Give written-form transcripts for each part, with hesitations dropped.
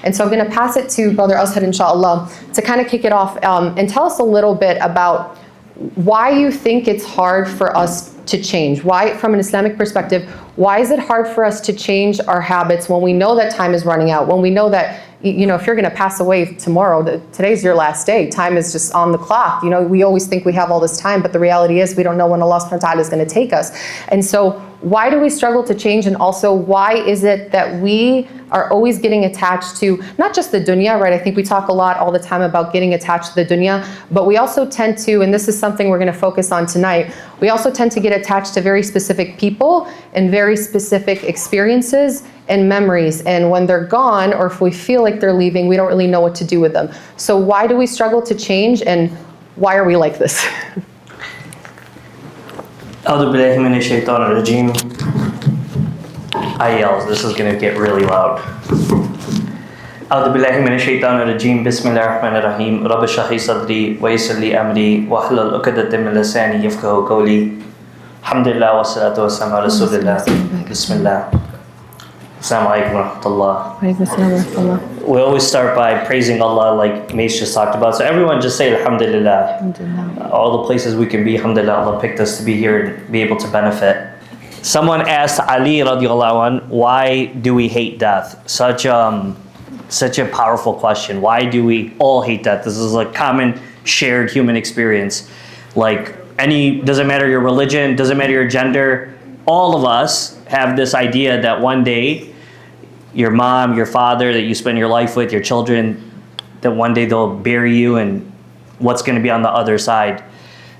And so I'm going to pass it to Brother Azher, inshallah, to kind of kick it off and tell us a little bit about why you think it's hard for us to change. Why, from an Islamic perspective, why is it hard for us to change our habits when we know that time is running out, when we know that, you know, if you're going to pass away tomorrow, today's your last day. Time is just on the clock. You know, we always think we have all this time, but the reality is we don't know when Allah subhanahu wa ta'ala is going to take us. And so why do we struggle to change? And also, why is it that we are always getting attached to not just the dunya, right? I think we talk a lot all the time about getting attached to the dunya, but we also tend to, and this is something we're going to focus on tonight, we also tend to get attached to very specific people and very specific experiences and memories. And when they're gone, or if we feel like they're leaving, we don't really know what to do with them. So why do we struggle to change, and why are we like this? I yell, this is going to get really loud. أعوذ بالله من الشيطان الرجيم بسم الله الرحمن الرحيم رب اشرح لي صدري ويسر لي أمري واحلل عقدة من لساني يفقهوا قولي الحمد لله والصلاة والسلام على رسول الله بسم الله Assalamu alaikum wa rahmatullah. We always start by praising Allah, like Mayce just talked about. So everyone just say Alhamdulillah. Alhamdulillah. All the places we can be, Alhamdulillah, Allah picked us to be here and be able to benefit. Someone asked Ali radiallahu anh, why do we hate death? Such a powerful question. Why do we all hate death? This is a common shared human experience. Like doesn't matter your religion, doesn't matter your gender, all of us have this idea that one day your mom, your father that you spend your life with, your children, that one day they'll bury you, and what's going to be on the other side.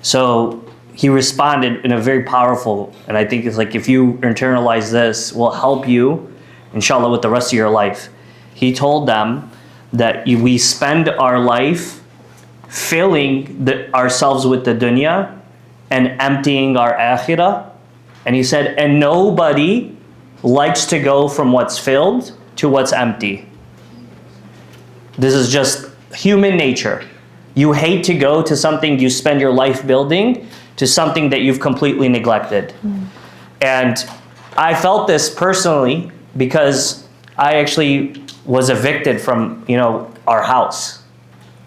So he responded in a very powerful, and I think it's like, if you internalize this, will help you, inshallah, with the rest of your life. He told them that we spend our life filling ourselves with the dunya and emptying our akhirah. And he said, and nobody likes to go from what's filled to what's empty. This is just human nature. You hate to go to something you spend your life building to something that you've completely neglected. And I felt this personally because I actually was evicted from, our house.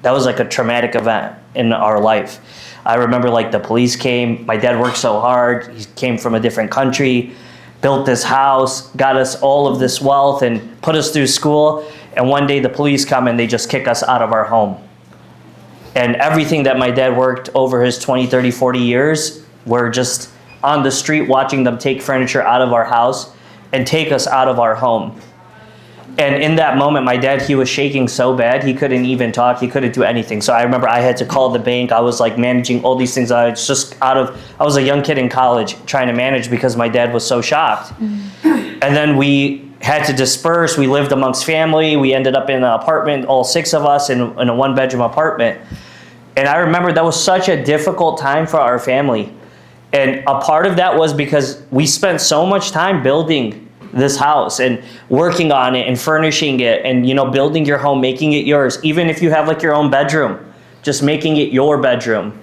That was like a traumatic event in our life. I remember like the police came, my dad worked so hard, he came from a different country, built this house, got us all of this wealth and put us through school, and one day the police come and they just kick us out of our home. And everything that my dad worked over his 20, 30, 40 years, we're just on the street watching them take furniture out of our house and take us out of our home. And in that moment, my dad, he was shaking so bad, he couldn't even talk, he couldn't do anything. So I remember I had to call the bank. I was like managing all these things. I was a young kid in college trying to manage because my dad was so shocked. And then we had to disperse. We lived amongst family. We ended up in an apartment, all 6 of us in a 1-bedroom apartment. And I remember that was such a difficult time for our family. And a part of that was because we spent so much time building this house and working on it and furnishing it and building your home, making it yours. Even if you have like your own bedroom, just making it your bedroom.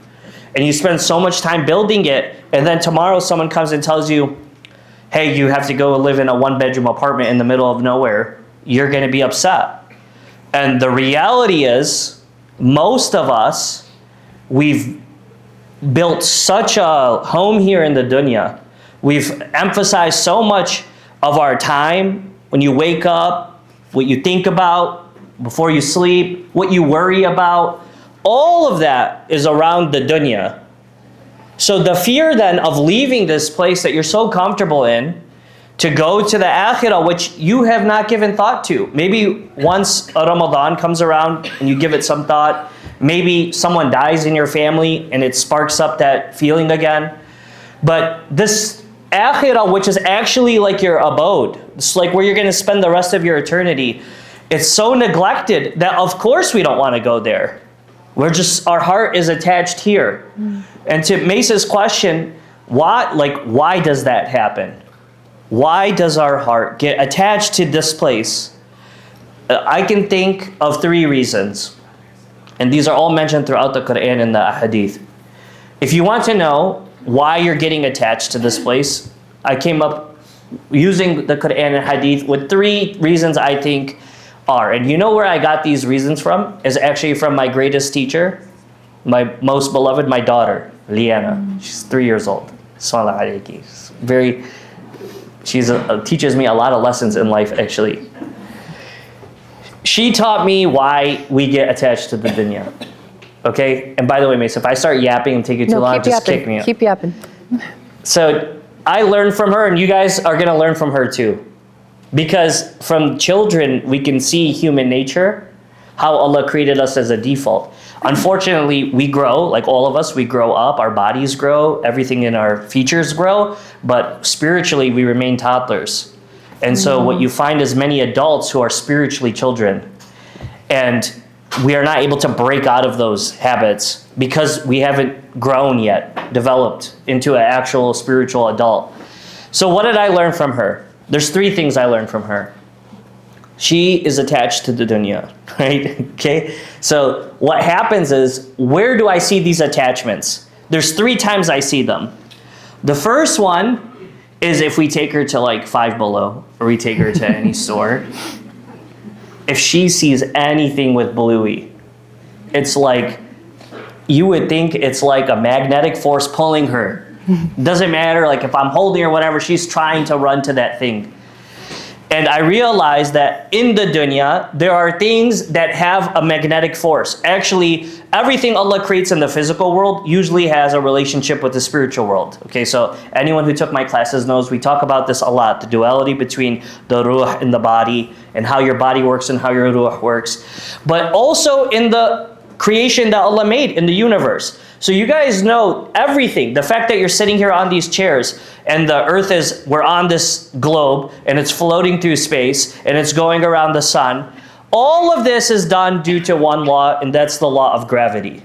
And you spend so much time building it, and then tomorrow someone comes and tells you, hey, you have to go live in a 1-bedroom apartment in the middle of nowhere. You're going to be upset. And the reality is, most of us, we've built such a home here in the dunya. We've emphasized so much of our time, when you wake up, what you think about before you sleep, what you worry about, all of that is around the dunya. So the fear then of leaving this place that you're so comfortable in to go to the akhirah, which you have not given thought to. Maybe once a Ramadan comes around and you give it some thought, maybe someone dies in your family and it sparks up that feeling again. But this akhirah, which is actually like your abode, it's like where you're going to spend the rest of your eternity, it's so neglected that of course we don't want to go there. Our heart is attached here. And to Mayce's question, why does that happen? Why does our heart get attached to this place? I can think of 3 reasons. And these are all mentioned throughout the Quran and the Hadith. If you want to know why you're getting attached to this place, I came up using the Quran and Hadith with 3 reasons I think are. And you know where I got these reasons from? Is actually from my greatest teacher, my most beloved, my daughter, Liana. She's 3 years old. Sallallahu alayki. She's teaches me a lot of lessons in life, actually. She taught me why we get attached to the dunya. Okay? And by the way, Mayce, if I start yapping and take you too long, just kick me out. Keep yapping. So I learned from her, and you guys are going to learn from her too. Because from children, we can see human nature, how Allah created us as a default. Unfortunately, we grow, like all of us, we grow up, our bodies grow, everything in our features grow, but spiritually, we remain toddlers. And so what you find is many adults who are spiritually children. And we are not able to break out of those habits because we haven't grown yet, developed into an actual spiritual adult. So what did I learn from her? There's 3 things I learned from her. She is attached to the dunya, right? Okay. So what happens is, where do I see these attachments? There's 3 times I see them. The first one is if we take her to like Five Below, or we take her to any store. If she sees anything with bluey, it's like, you would think it's like a magnetic force pulling her. Doesn't matter, like if I'm holding her or whatever, she's trying to run to that thing. And I realized that in the dunya, there are things that have a magnetic force. Actually, everything Allah creates in the physical world usually has a relationship with the spiritual world. Okay, so anyone who took my classes knows we talk about this a lot, the duality between the ruh and the body, and how your body works and how your ruh works. But also in the creation that Allah made in the universe. So you guys know everything. The fact that you're sitting here on these chairs and the earth we're on this globe and it's floating through space and it's going around the sun. All of this is done due to one law, and that's the law of gravity.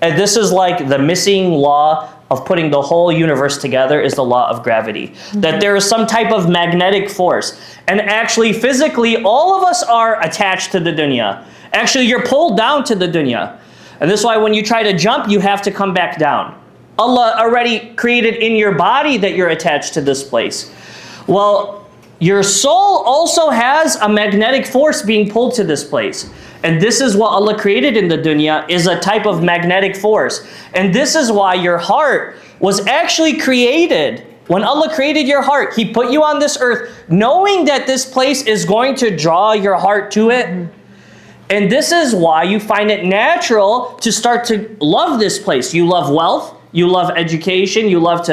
And this is like the missing law of putting the whole universe together, is the law of gravity. That there is some type of magnetic force. And actually, physically, all of us are attached to the dunya. Actually, you're pulled down to the dunya. And this is why when you try to jump, you have to come back down. Allah already created in your body that you're attached to this place. Well, your soul also has a magnetic force being pulled to this place. And this is what Allah created in the dunya, is a type of magnetic force. And this is why your heart was actually created. When Allah created your heart, He put you on this earth knowing that this place is going to draw your heart to it. And this is why you find it natural to start to love this place. You love wealth, you love education, you love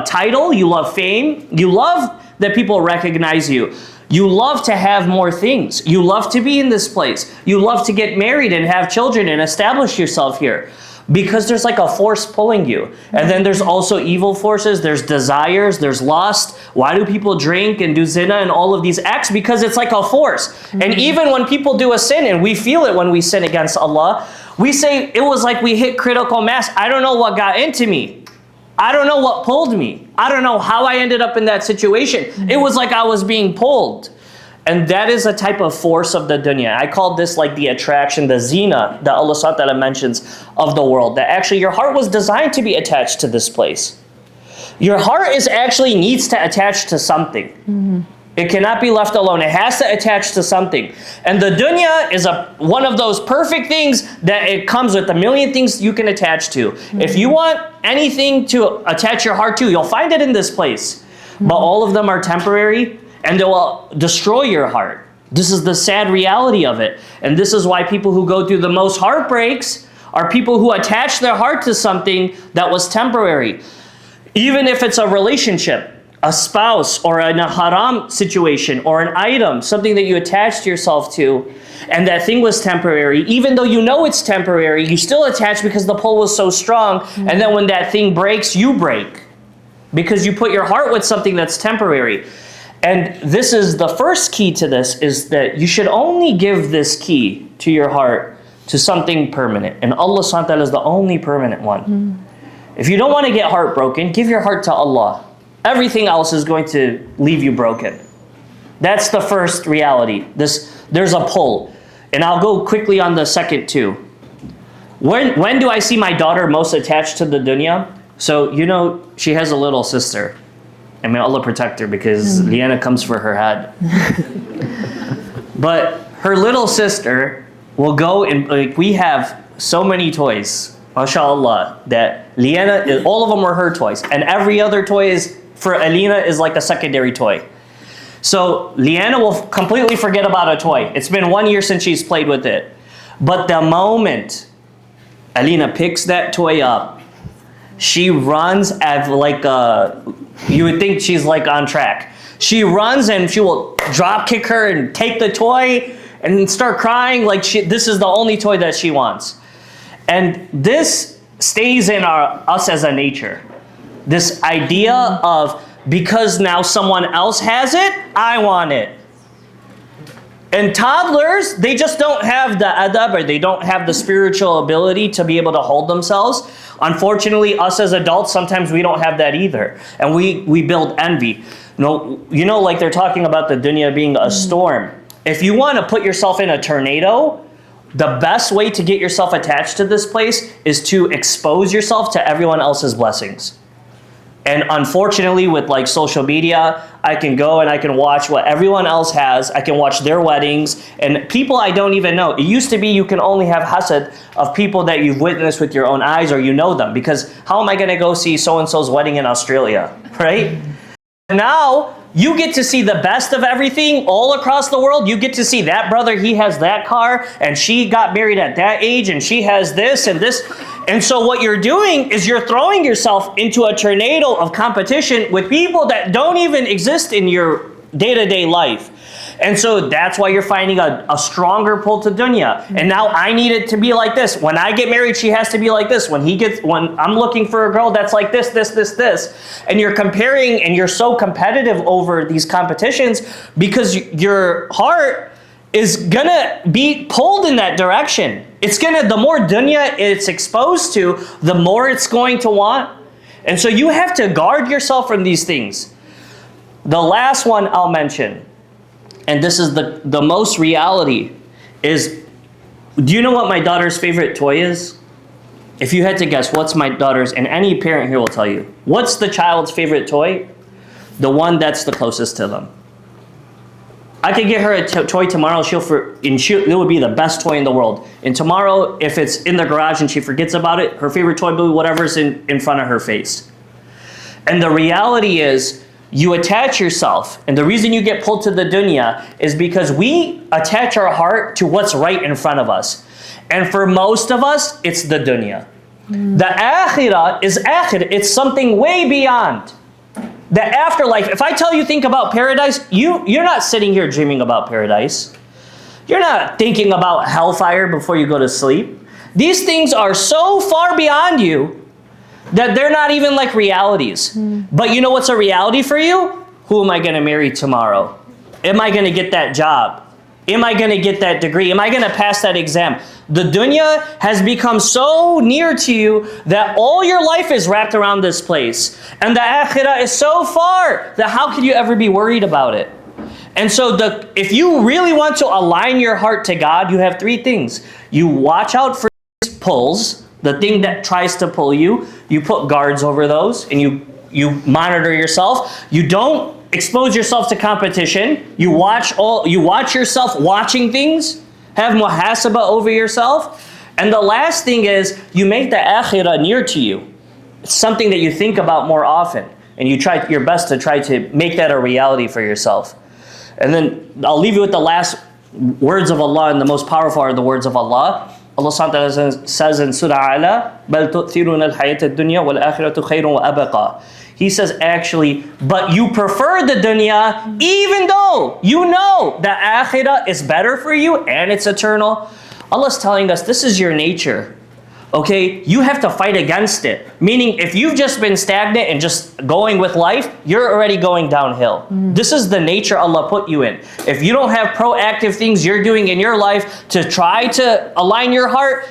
title, you love fame, you love that people recognize you. You love to have more things. You love to be in this place. You love to get married and have children and establish yourself here. Because there's like a force pulling you. And then there's also evil forces, there's desires, there's lust. Why do people drink and do zina and all of these acts? Because it's like a force. And even when people do a sin, and we feel it when we sin against Allah, we say it was like we hit critical mass. I don't know what got into me. I don't know what pulled me. I don't know how I ended up in that situation. It was like I was being pulled. And that is a type of force of the dunya. I call this like the attraction, the zina that Allah subhanahu wa ta'ala mentions of the world. That actually your heart was designed to be attached to this place. Your heart actually needs to attach to something. It cannot be left alone. It has to attach to something. And the dunya is one of those perfect things that it comes with a million things you can attach to. If you want anything to attach your heart to, you'll find it in this place. But all of them are temporary, and they will destroy your heart. This is the sad reality of it. And this is why people who go through the most heartbreaks are people who attach their heart to something that was temporary. Even if it's a relationship, a spouse, or in a haram situation, or an item, something that you attached yourself to, and that thing was temporary, even though you know it's temporary, you still attach because the pull was so strong, and then when that thing breaks, you break. Because you put your heart with something that's temporary. And this is the first key to this, is that you should only give this key to your heart to something permanent. And Allah subhanahu wa ta'ala is the only permanent one. If you don't want to get heartbroken, give your heart to Allah. Everything else is going to leave you broken. That's the first reality. There's a pull. And I'll go quickly on the second too. When do I see my daughter most attached to the dunya? So, you know, she has a little sister. And may Allah protect her, because Liana comes for her head. But her little sister will go and, like, we have so many toys, mashallah, that Liana, all of them are her toys. And every other toy is, for Alina, is like a secondary toy. So Liana will completely forget about a toy. It's been 1 year since she's played with it. But the moment Alina picks that toy up, she runs at like you would think she's like on track. She runs and she will drop kick her and take the toy and start crying like this is the only toy that she wants. And this stays in us as a nature. This idea of, because now someone else has it, I want it. And toddlers, they just don't have the adab, or they don't have the spiritual ability to be able to hold themselves. Unfortunately, us as adults, sometimes we don't have that either. And we build envy. You know, like they're talking about the dunya being a storm. If you want to put yourself in a tornado, the best way to get yourself attached to this place is to expose yourself to everyone else's blessings. And unfortunately, with like social media, I can go and I can watch what everyone else has. I can watch their weddings and people I don't even know. It used to be you can only have hasad of people that you've witnessed with your own eyes or you know them. Because how am I going to go see so-and-so's wedding in Australia, right? Now, you get to see the best of everything all across the world. You get to see that brother, he has that car, and she got married at that age, and she has this and this. And so what you're doing is you're throwing yourself into a tornado of competition with people that don't even exist in your day-to-day life. And so that's why you're finding a stronger pull to dunya. And now I need it to be like this. When I get married, she has to be like this. When I'm looking for a girl that's like this. And you're comparing and you're so competitive over these competitions because your heart is gonna be pulled in that direction. The more dunya it's exposed to, the more it's going to want. And so you have to guard yourself from these things. The last one I'll mention, and this is the most reality, is, do you know what my daughter's favorite toy is? If you had to guess, what's my daughter's, and any parent here will tell you, what's the child's favorite toy? The one that's the closest to them. I could get her a toy tomorrow, it would be the best toy in the world. And tomorrow, if it's in the garage and she forgets about it, her favorite toy will be whatever's in front of her face. And the reality is, you attach yourself, and the reason you get pulled to the dunya is because we attach our heart to what's right in front of us. And for most of us, it's the dunya. The akhirah is akhirah. It's something way beyond. The afterlife, if I tell you think about paradise, you're not sitting here dreaming about paradise. You're not thinking about hellfire before you go to sleep. These things are so far beyond you that they're not even like realities. But you know what's a reality for you? Who am I going to marry tomorrow? Am I going to get that job? Am I going to get that degree? Am I going to pass that exam? The dunya has become so near to you that all your life is wrapped around this place. And the akhirah is so far that how could you ever be worried about it? And so if you really want to align your heart to God, you have three things. You watch out for pulls. The thing that tries to pull you, you put guards over those, and you monitor yourself. You don't expose yourself to competition. You watch yourself watching things. Have muhasabah over yourself. And the last thing is you make the akhirah near to you. It's something that you think about more often, and you try your best to try to make that a reality for yourself. And then I'll leave you with the last words of Allah, and the most powerful are the words of Allah. Allah subhanahu wa ta'ala says in Surah Ala, بَلْ تُؤْثِرُونَ الْحَيَاةَ الدُّنْيَا وَالْآخِرَةُ خَيْرٌ وَأَبْقَى. He says actually, but you prefer the dunya even though you know the akhirah is better for you and it's eternal. Allah's telling us this is your nature. Okay, you have to fight against it. Meaning, if you've just been stagnant and just going with life, you're already going downhill. This is the nature Allah put you in. If you don't have proactive things you're doing in your life to try to align your heart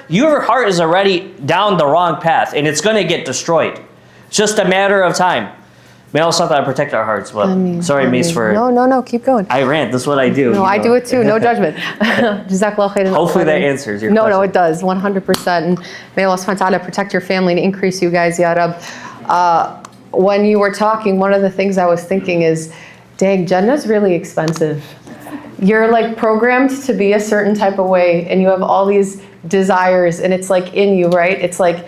is already down the wrong path, and it's going to get destroyed. It's just a matter of time. May Allah subhanahu wa ta'ala protect our hearts. But sorry, Mayce, for... No, keep going. I rant. That's what I do. No, I do it too. No judgment. Jazakallah khairan. Hopefully that answers your question. No, it does. 100%. And may Allah subhanahu wa ta'ala protect your family and increase you guys, Ya Rab. When you were talking, one of the things I was thinking is, dang, Jannah's really expensive. you're like programmed to be a certain type of way, and you have all these desires, and it's like in you, right? It's like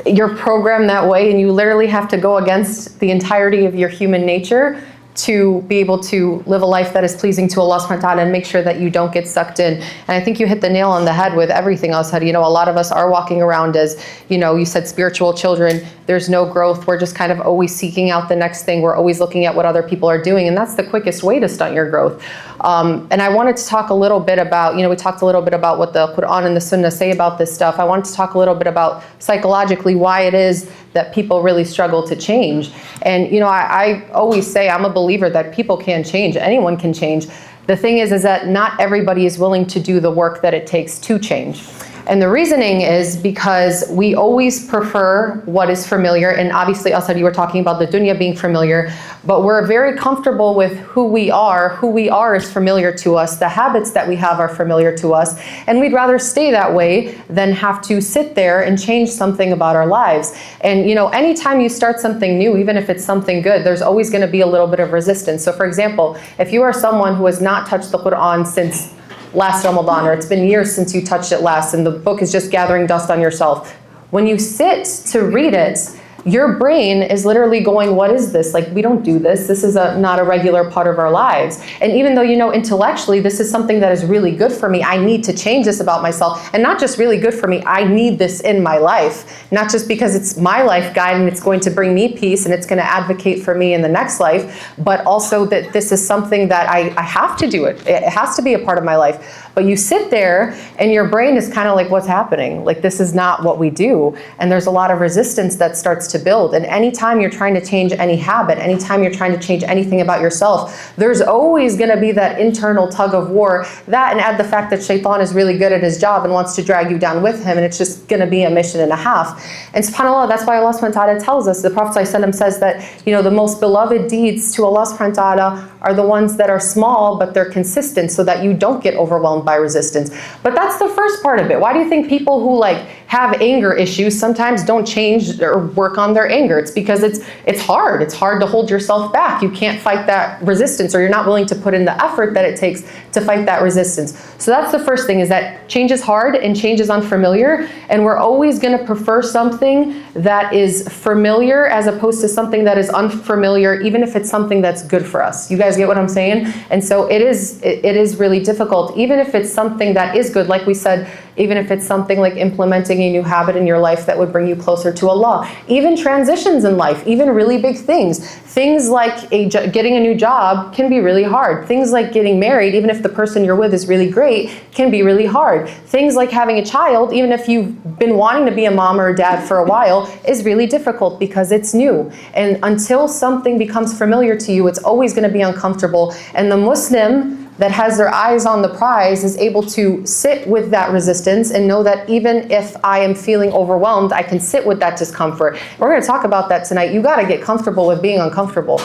you're programmed that way, and you literally have to go against the entirety of your human nature to be able to live a life that is pleasing to Allah subhanahu wa ta'ala and make sure that you don't get sucked in. And I think you hit the nail on the head with everything else. You know, a lot of us are walking around as, you know, you said spiritual children. There's no growth. We're just kind of always seeking out the next thing. We're always looking at what other people are doing, and that's the quickest way to stunt your growth. And I wanted to talk a little bit about, you know, we talked a little bit about what the Quran and the Sunnah say about this stuff. I wanted to talk a little bit about psychologically why it is that people really struggle to change. And, you know, I always say I'm a believer that people can change. Anyone can change. The thing is that not everybody is willing to do the work that it takes to change. And the reasoning is because we always prefer what is familiar. And obviously, Azher, you were talking about the dunya being familiar, but we're very comfortable with who we are. Who we are is familiar to us. The habits that we have are familiar to us. And we'd rather stay that way than have to sit there and change something about our lives. And, you know, anytime you start something new, even if it's something good, there's always going to be a little bit of resistance. So for example, if you are someone who has not touched the Quran since last Ramadan, or it's been years since you touched it last, and the book is just gathering dust on yourself, when you sit to read it, your brain is literally going, what is this? Like, we don't do this. This is not a regular part of our lives. And even though you know intellectually this is something that is really good for me, I need to change this about myself. And not just really good for me, I need this in my life. Not just because it's my life guide and it's going to bring me peace and it's going to advocate for me in the next life, but also that this is something that I have to do it. It has to be a part of my life. But you sit there and your brain is kind of like, what's happening? Like, this is not what we do. And there's a lot of resistance that starts to build. And anytime you're trying to change any habit, anytime you're trying to change anything about yourself, there's always going to be that internal tug of war. That, and add the fact that shaitan is really good at his job and wants to drag you down with him, and it's just going to be a mission and a half. And subhanAllah, that's why Allah subhanahu wa ta'ala tells us, the Prophet ﷺ says that, you know, the most beloved deeds to Allah subhanahu wa ta'ala are the ones that are small, but they're consistent, so that you don't get overwhelmed by resistance. But that's the first part of it. Why do you think people who like have anger issues sometimes don't change or work on their anger? It's because it's hard. It's hard to hold yourself back. You can't fight that resistance, or you're not willing to put in the effort that it takes to fight that resistance. So that's the first thing, is that change is hard and change is unfamiliar, and we're always going to prefer something that is familiar as opposed to something that is unfamiliar, even if it's something that's good for us. You guys get what I'm saying? And so it is really difficult, even if it's something that is good, like we said, even if it's something like implementing a new habit in your life that would bring you closer to Allah. Even transitions in life, even really big things. Things like getting a new job can be really hard. Things like getting married, even if the person you're with is really great, can be really hard. Things like having a child, even if you've been wanting to be a mom or a dad for a while, is really difficult because it's new. And until something becomes familiar to you, it's always going to be uncomfortable. And the Muslim that has their eyes on the prize is able to sit with that resistance and know that even if I am feeling overwhelmed, I can sit with that discomfort. We're going to talk about that tonight. You got to get comfortable with being uncomfortable.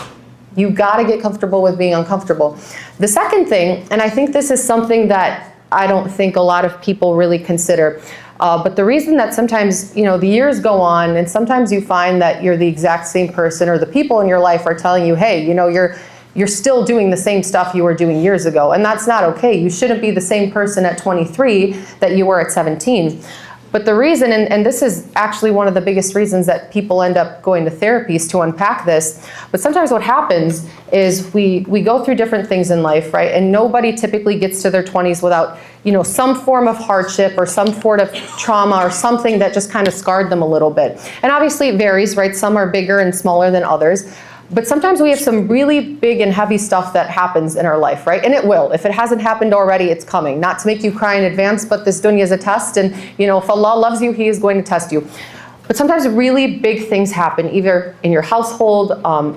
You got to get comfortable with being uncomfortable. The second thing, and I think this is something that I don't think a lot of people really consider, but the reason that sometimes, you know, the years go on and sometimes you find that you're the exact same person, or the people in your life are telling you, hey, you know, you're still doing the same stuff you were doing years ago. And that's not okay. You shouldn't be the same person at 23 that you were at 17. But the reason, and this is actually one of the biggest reasons that people end up going to therapies to unpack this, but sometimes what happens is we go through different things in life, right? And nobody typically gets to their 20s without, you know, some form of hardship or some sort of trauma or something that just kind of scarred them a little bit. And obviously it varies, right? Some are bigger and smaller than others. But sometimes we have some really big and heavy stuff that happens in our life, right? And it will. If it hasn't happened already, it's coming. Not to make you cry in advance, but this dunya is a test. And, you know, if Allah loves you, He is going to test you. But sometimes really big things happen, either in your household,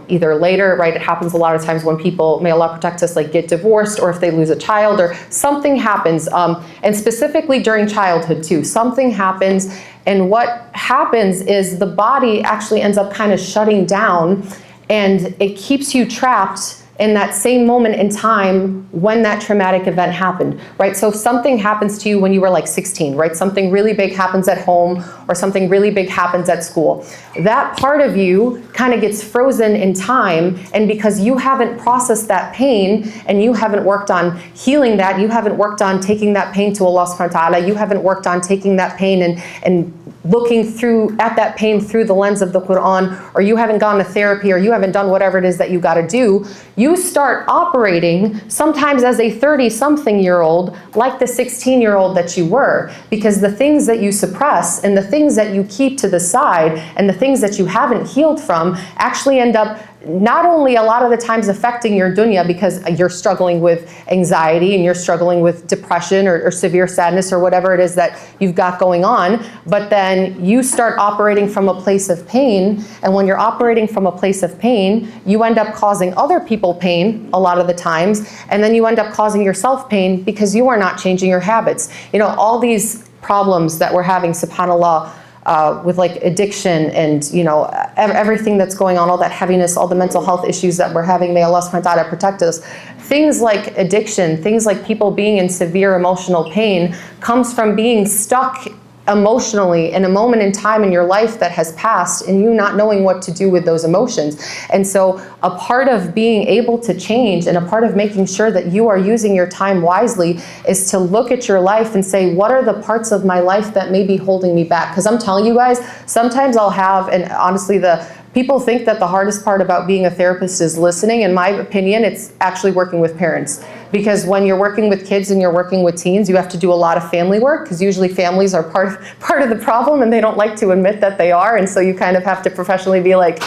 either later, right? It happens a lot of times when people, may Allah protect us, like get divorced, or if they lose a child, or something happens. And specifically during childhood too, something happens. And what happens is the body actually ends up kind of shutting down, and it keeps you trapped in that same moment in time when that traumatic event happened, right? So if something happens to you when you were like 16, right? Something really big happens at home or something really big happens at school. That part of you kind of gets frozen in time, and because you haven't processed that pain and you haven't worked on healing that, you haven't worked on taking that pain to Allah subhanahu wa ta'ala, you haven't worked on taking that pain and looking at that pain through the lens of the Quran, or you haven't gone to therapy, or you haven't done whatever it is that you got to do, you start operating sometimes as a 30-something-year-old like the 16-year-old that you were, because the things that you suppress and the things that you keep to the side and the things that you haven't healed from actually end up not only a lot of the times affecting your dunya because you're struggling with anxiety and you're struggling with depression or severe sadness or whatever it is that you've got going on, but then you start operating from a place of pain, and when you're operating from a place of pain, you end up causing other people pain a lot of the times, and then you end up causing yourself pain because you are not changing your habits. You know, all these problems that we're having, subhanAllah, with like addiction and, you know, everything that's going on, all that heaviness, all the mental health issues that we're having, may Allah subhanahu wa ta'ala protect us. Things like addiction, things like people being in severe emotional pain comes from being stuck emotionally in a moment in time in your life that has passed and you not knowing what to do with those emotions. And so a part of being able to change and a part of making sure that you are using your time wisely is to look at your life and say, what are the parts of my life that may be holding me back? Because I'm telling you guys, sometimes I'll have, and honestly, people think that the hardest part about being a therapist is listening. In my opinion, it's actually working with parents. Because when you're working with kids and you're working with teens, you have to do a lot of family work, because usually families are part of the problem and they don't like to admit that they are. And so you kind of have to professionally be like,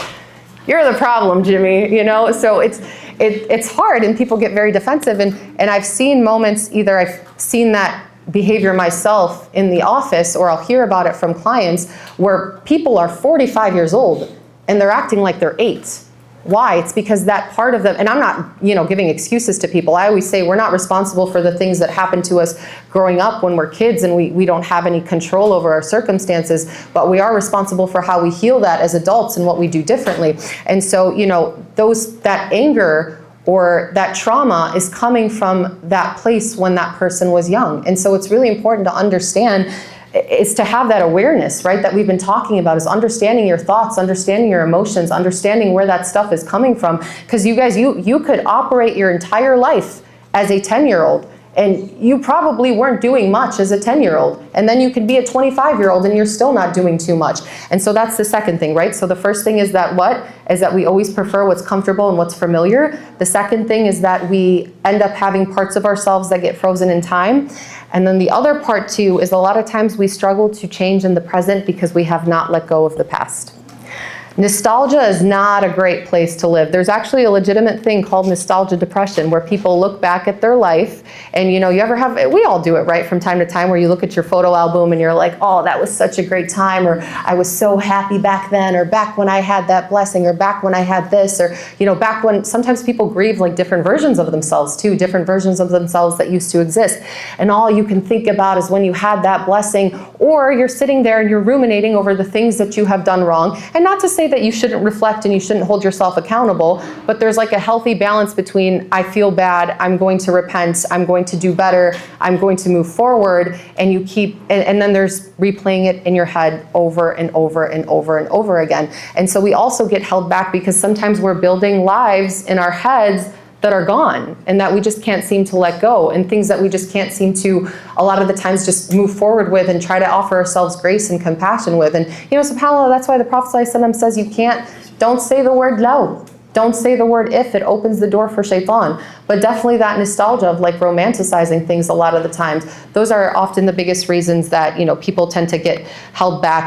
you're the problem, Jimmy, you know? So it's hard and people get very defensive. And I've seen moments, either I've seen that behavior myself in the office or I'll hear about it from clients where people are 45 years old and they're acting like they're 8. Why? It's because that part of them, and I'm not, you know, giving excuses to people. I always say we're not responsible for the things that happen to us growing up when we're kids and we don't have any control over our circumstances, but we are responsible for how we heal that as adults and what we do differently. And so, you know, that anger or that trauma is coming from that place when that person was young. And so it's really important to understand is to have that awareness, right, that we've been talking about, is understanding your thoughts, understanding your emotions, understanding where that stuff is coming from. Because you guys, you could operate your entire life as a 10-year-old, and you probably weren't doing much as a 10-year-old. And then you could be a 25-year-old and you're still not doing too much. And so that's the second thing, right? So the first thing is that we always prefer what's comfortable and what's familiar. The second thing is that we end up having parts of ourselves that get frozen in time. And then the other part too is a lot of times we struggle to change in the present because we have not let go of the past. Nostalgia is not a great place to live. There's actually a legitimate thing called nostalgia depression where people look back at their life and, you know, you ever have, we all do it, right, from time to time, where you look at your photo album and you're like, oh, that was such a great time, or I was so happy back then, or back when I had that blessing, or back when I had this, or, you know, back when, sometimes people grieve like different versions of themselves too, different versions of themselves that used to exist. And all you can think about is when you had that blessing, or you're sitting there and you're ruminating over the things that you have done wrong. And not to say that you shouldn't reflect and you shouldn't hold yourself accountable, but there's like a healthy balance between I feel bad, I'm going to repent, I'm going to do better, I'm going to move forward, and you keep, and then there's replaying it in your head over and over and over and over again. And so we also get held back because sometimes we're building lives in our heads that are gone and that we just can't seem to let go, and things that we just can't seem to, a lot of the times, just move forward with and try to offer ourselves grace and compassion with. And, you know, subhanAllah, that's why the Prophet ﷺ says don't say the word law. Don't say the word if. It opens the door for shaitan. But definitely that nostalgia of like romanticizing things a lot of the times, those are often the biggest reasons that, you know, people tend to get held back.